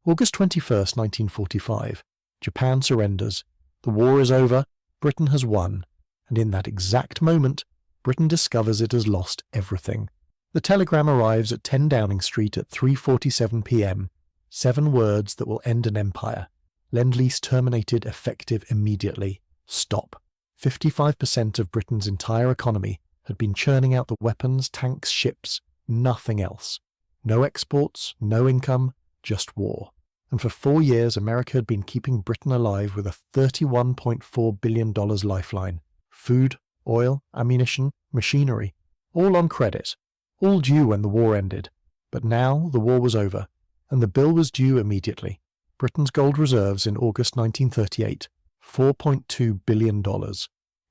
August 21, 1945. Japan surrenders. The war is over. Britain has won. And in that exact moment, Britain discovers it has lost everything. The telegram arrives at 10 Downing Street at 3:47 p.m. 7 words that will end an empire. Lend-Lease terminated effective immediately. Stop. 55% of Britain's entire economy had been churning out the weapons, tanks, ships, nothing else. No exports, no income, just war. And for 4 years, America had been keeping Britain alive with a $31.4 billion lifeline. Food, oil, ammunition, machinery, all on credit, all due when the war ended. But now the war was over, and the bill was due immediately. Britain's gold reserves in August 1938, $4.2 billion.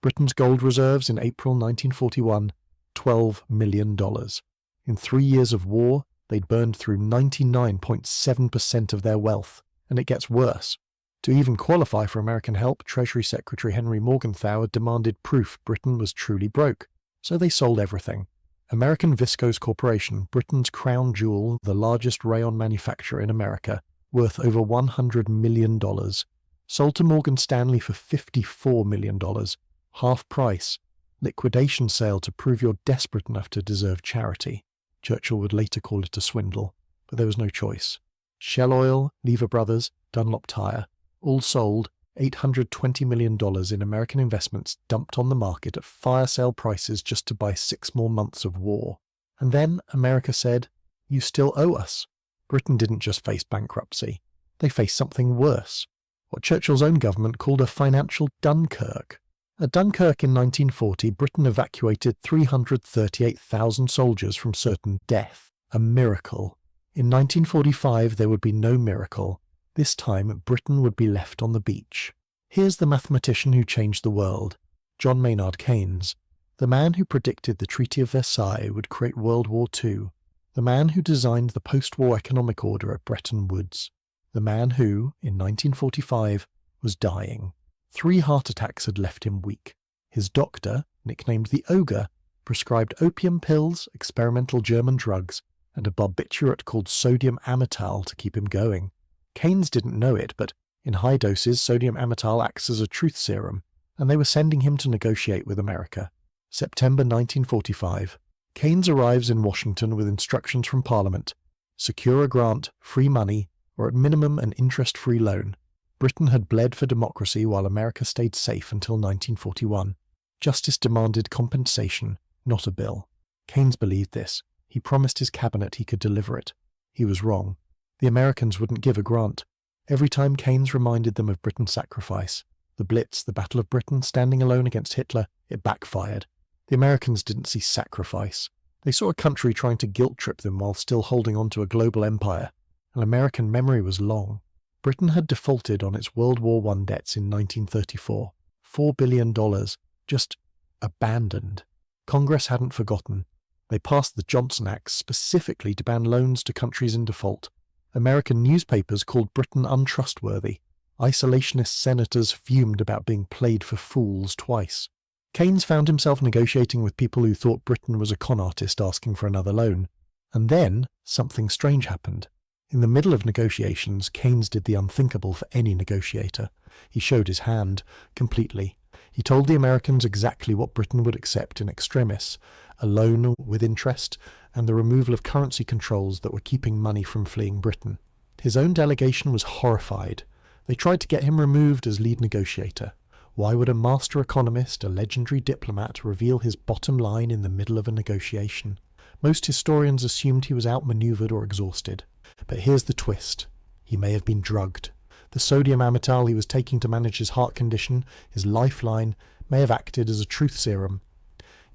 Britain's gold reserves in April 1941, $12 million. In 3 years of war, they'd burned through 99.7% of their wealth, and it gets worse. To even qualify for American help, Treasury Secretary Henry Morgenthau had demanded proof Britain was truly broke, so they sold everything. American Viscose Corporation, Britain's crown jewel, the largest rayon manufacturer in America, worth over $100 million, sold to Morgan Stanley for $54 million, half price. Liquidation sale to prove you're desperate enough to deserve charity. Churchill would later call it a swindle, but there was no choice. Shell Oil, Lever Brothers, Dunlop Tire, all sold. $820 million in American investments dumped on the market at fire sale prices just to buy 6 more months of war. And then America said, "You still owe us." Britain didn't just face bankruptcy. They faced something worse. What Churchill's own government called a financial Dunkirk. At Dunkirk in 1940, Britain evacuated 338,000 soldiers from certain death. A miracle. In 1945, there would be no miracle. This time, Britain would be left on the beach. Here's the mathematician who changed the world, John Maynard Keynes, the man who predicted the Treaty of Versailles would create World War II, the man who designed the post-war economic order at Bretton Woods, the man who, in 1945, was dying. 3 heart attacks had left him weak. His doctor, nicknamed the Ogre, prescribed opium pills, experimental German drugs, and a barbiturate called sodium Amytal to keep him going. Keynes didn't know it, but in high doses, sodium Amytal acts as a truth serum, and they were sending him to negotiate with America. September 1945. Keynes arrives in Washington with instructions from Parliament. Secure a grant, free money, or at minimum an interest-free loan. Britain had bled for democracy while America stayed safe until 1941. Justice demanded compensation, not a bill. Keynes believed this. He promised his cabinet he could deliver it. He was wrong. The Americans wouldn't give a grant. Every time Keynes reminded them of Britain's sacrifice, the Blitz, the Battle of Britain, standing alone against Hitler, it backfired. The Americans didn't see sacrifice. They saw a country trying to guilt-trip them while still holding on to a global empire, and American memory was long. Britain had defaulted on its World War I debts in 1934. $4 billion, just abandoned. Congress hadn't forgotten. They passed the Johnson Act specifically to ban loans to countries in default. American newspapers called Britain untrustworthy. Isolationist senators fumed about being played for fools twice. Keynes found himself negotiating with people who thought Britain was a con artist asking for another loan. And then something strange happened. In the middle of negotiations, Keynes did the unthinkable for any negotiator. He showed his hand, completely. He told the Americans exactly what Britain would accept in extremis, a loan with interest, and the removal of currency controls that were keeping money from fleeing Britain. His own delegation was horrified. They tried to get him removed as lead negotiator. Why would a master economist, a legendary diplomat, reveal his bottom line in the middle of a negotiation? Most historians assumed he was outmaneuvered or exhausted. But here's the twist. He may have been drugged. The sodium Amytal he was taking to manage his heart condition, his lifeline, may have acted as a truth serum.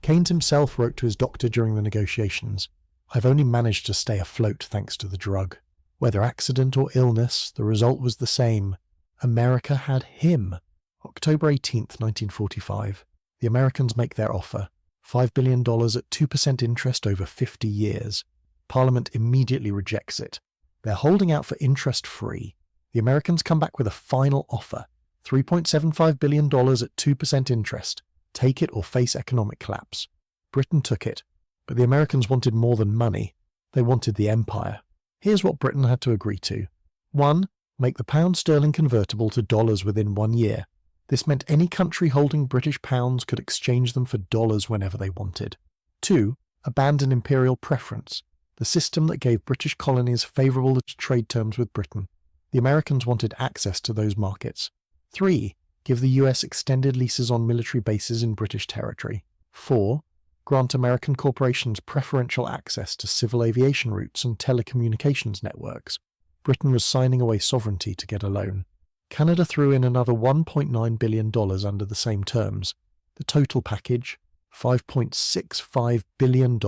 Keynes himself wrote to his doctor during the negotiations, "I've only managed to stay afloat thanks to the drug." Whether accident or illness, the result was the same. America had him. October 18th, 1945. The Americans make their offer. $5 billion at 2% interest over 50 years. Parliament immediately rejects it. They're holding out for interest-free. The Americans come back with a final offer. $3.75 billion at 2% interest. Take it or face economic collapse. Britain took it, but the Americans wanted more than money. They wanted the empire. Here's what Britain had to agree to. 1. Make the pound sterling convertible to dollars within 1 year. This meant any country holding British pounds could exchange them for dollars whenever they wanted. 2. Abandon imperial preference, the system that gave British colonies favourable trade terms with Britain. The Americans wanted access to those markets. 3. Give the US extended leases on military bases in British territory. 4. Grant American corporations preferential access to civil aviation routes and telecommunications networks. Britain was signing away sovereignty to get a loan. Canada threw in another $1.9 billion under the same terms. The total package, $5.65 billion,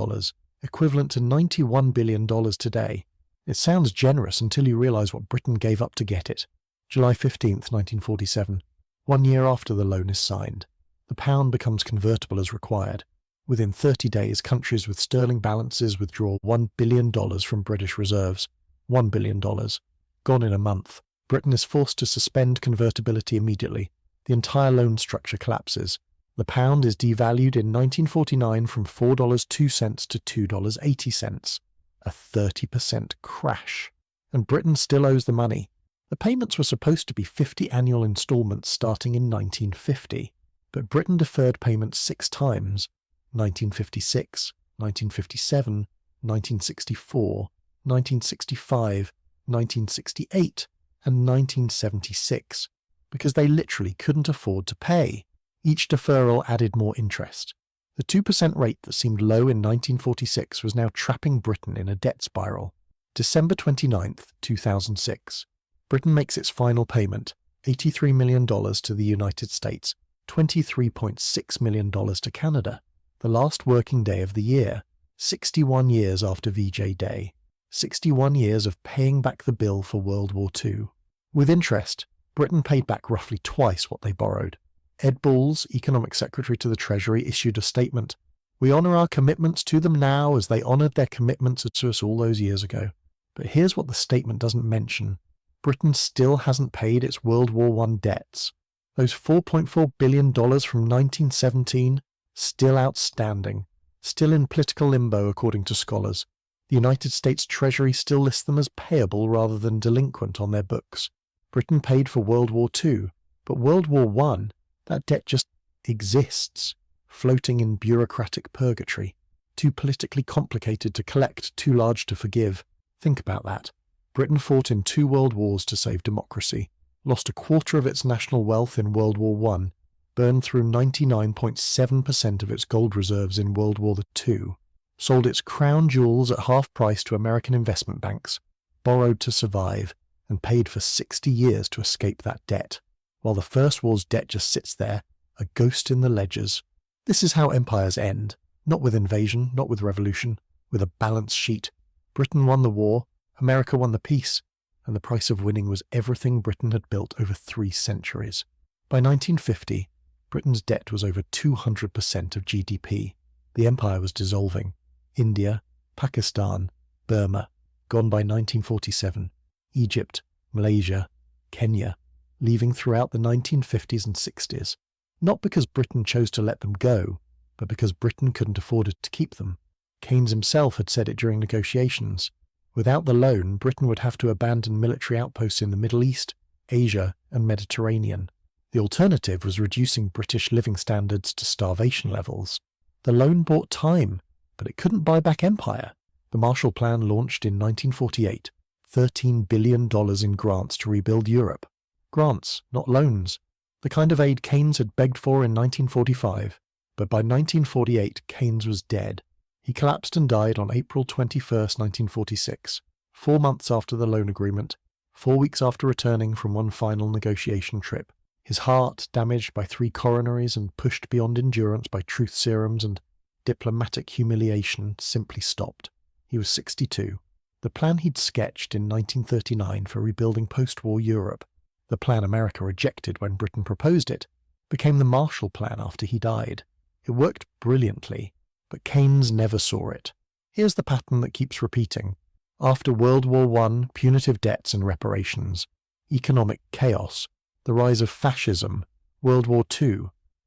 equivalent to $91 billion today. It sounds generous until you realise what Britain gave up to get it. July 15, 1947. 1 year after the loan is signed. The pound becomes convertible as required. Within 30 days, countries with sterling balances withdraw $1 billion from British reserves. $1 billion. Gone in a month. Britain is forced to suspend convertibility immediately. The entire loan structure collapses. The pound is devalued in 1949 from $4.02 to $2.80. A 30% crash. And Britain still owes the money. The payments were supposed to be 50 annual instalments starting in 1950, but Britain deferred payments 6 times: 1956, 1957, 1964, 1965, 1968, and 1976, because they literally couldn't afford to pay. Each deferral added more interest. The 2% rate that seemed low in 1946 was now trapping Britain in a debt spiral. December 29, 2006. Britain makes its final payment, $83 million to the United States, $23.6 million to Canada. The last working day of the year, 61 years after VJ Day. 61 years of paying back the bill for World War II. With interest, Britain paid back roughly twice what they borrowed. Ed Balls, Economic Secretary to the Treasury, issued a statement. "We honour our commitments to them now as they honoured their commitments to us all those years ago." But here's what the statement doesn't mention. Britain still hasn't paid its World War I debts. Those $4.4 billion from 1917, still outstanding, still in political limbo according to scholars. The United States Treasury still lists them as payable rather than delinquent on their books. Britain paid for World War II, but World War I, that debt just exists, floating in bureaucratic purgatory. Too politically complicated to collect, too large to forgive. Think about that. Britain fought in 2 world wars to save democracy, lost a quarter of its national wealth in World War I, burned through 99.7% of its gold reserves in World War II, sold its crown jewels at half price to American investment banks, borrowed to survive, and paid for 60 years to escape that debt, while the First War's debt just sits there, a ghost in the ledgers. This is how empires end, not with invasion, not with revolution, with a balance sheet. Britain won the war, America won the peace, and the price of winning was everything Britain had built over 3 centuries. By 1950, Britain's debt was over 200% of GDP. The empire was dissolving. India, Pakistan, Burma, gone by 1947, Egypt, Malaysia, Kenya, leaving throughout the 1950s and 60s, not because Britain chose to let them go, but because Britain couldn't afford to keep them. Keynes himself had said it during negotiations. Without the loan, Britain would have to abandon military outposts in the Middle East, Asia, and Mediterranean. The alternative was reducing British living standards to starvation levels. The loan bought time, but it couldn't buy back empire. The Marshall Plan launched in 1948, $13 billion in grants to rebuild Europe. Grants, not loans. The kind of aid Keynes had begged for in 1945. But by 1948, Keynes was dead. He collapsed and died on April 21, 1946, 4 months after the loan agreement, 4 weeks after returning from one final negotiation trip. His heart, damaged by 3 coronaries and pushed beyond endurance by truth serums and diplomatic humiliation, simply stopped. He was 62. The plan he'd sketched in 1939 for rebuilding post-war Europe, the plan America rejected when Britain proposed it, became the Marshall Plan after he died. It worked brilliantly, but Keynes never saw it. Here's the pattern that keeps repeating. After World War I, punitive debts and reparations. Economic chaos. The rise of fascism. World War II.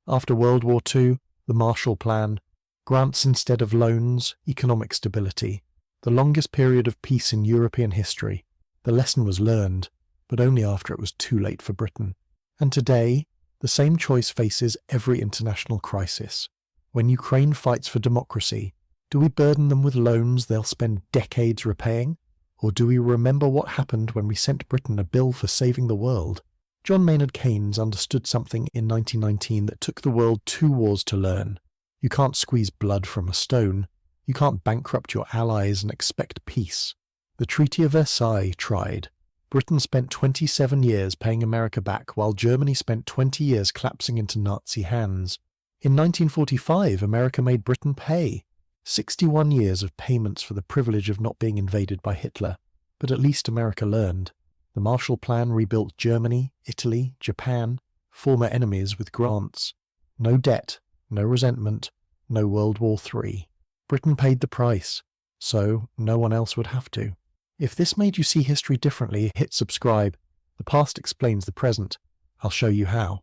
After World War II, the Marshall Plan. Grants instead of loans. Economic stability. The longest period of peace in European history. The lesson was learned. but only after it was too late for Britain. And today, the same choice faces every international crisis. When Ukraine fights for democracy, do we burden them with loans they'll spend decades repaying? Or do we remember what happened when we sent Britain a bill for saving the world? John Maynard Keynes understood something in 1919 that took the world 2 wars to learn. You can't squeeze blood from a stone. You can't bankrupt your allies and expect peace. The Treaty of Versailles tried. Britain spent 27 years paying America back, while Germany spent 20 years collapsing into Nazi hands. In 1945, America made Britain pay. 61 years of payments for the privilege of not being invaded by Hitler. But at least America learned. The Marshall Plan rebuilt Germany, Italy, Japan, former enemies with grants. No debt, no resentment, no World War III. Britain paid the price, so no one else would have to. If this made you see history differently, hit subscribe. The past explains the present. I'll show you how.